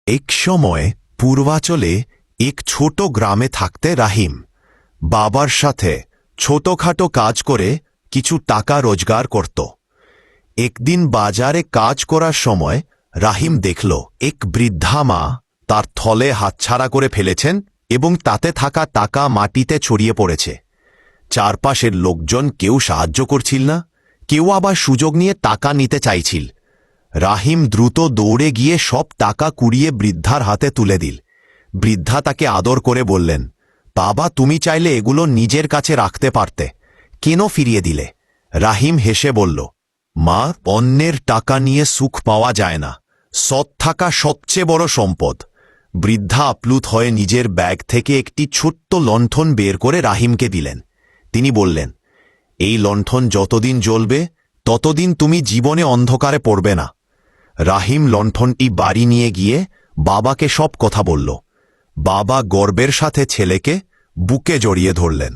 এক সময় পূর্বাচলে এক ছোট গ্রামে থাকতে রাহিম বাবার সাথে ছোটখাটো কাজ করে কিছু টাকা রোজগার করত। একদিন বাজারে কাজ করার সময় রাহিম দেখল এক বৃদ্ধা মা তার থলে হাতছাড়া করে ফেলেছেন এবং তাতে থাকা টাকা মাটিতে ছড়িয়ে পড়েছে। চারপাশের লোকজন কেউ সাহায্য করছিল না, কেউ আবার সুযোগ নিয়ে টাকা নিতে চাইছিল। রাহিম দ্রুত দৌড়ে গিয়ে সব টাকা কুড়িয়ে বৃদ্ধার হাতে তুলে দিল। বৃদ্ধা তাকে আদর করে বললেন, বাবা, তুমি চাইলে এগুলো নিজের কাছে রাখতে পারতে, কেন ফিরিয়ে দিলে? রাহিম হেসে বলল, মা, অন্যের টাকা নিয়ে সুখ পাওয়া যায় না, সৎ থাকা সবচেয়ে বড় সম্পদ। বৃদ্ধা আপ্লুত হয়ে নিজের ব্যাগ থেকে একটি ছোট্ট লণ্ঠন বের করে রাহিমকে দিলেন। তিনি বললেন, এই লণ্ঠন যতদিন জ্বলবে ততদিন তুমি জীবনে অন্ধকারে পড়বে না। রাহিম লণ্ঠনটি বাড়ি নিয়ে গিয়ে বাবাকে সব কথা বলল। বাবা গর্বের সাথে ছেলেকে বুকে জড়িয়ে ধরলেন।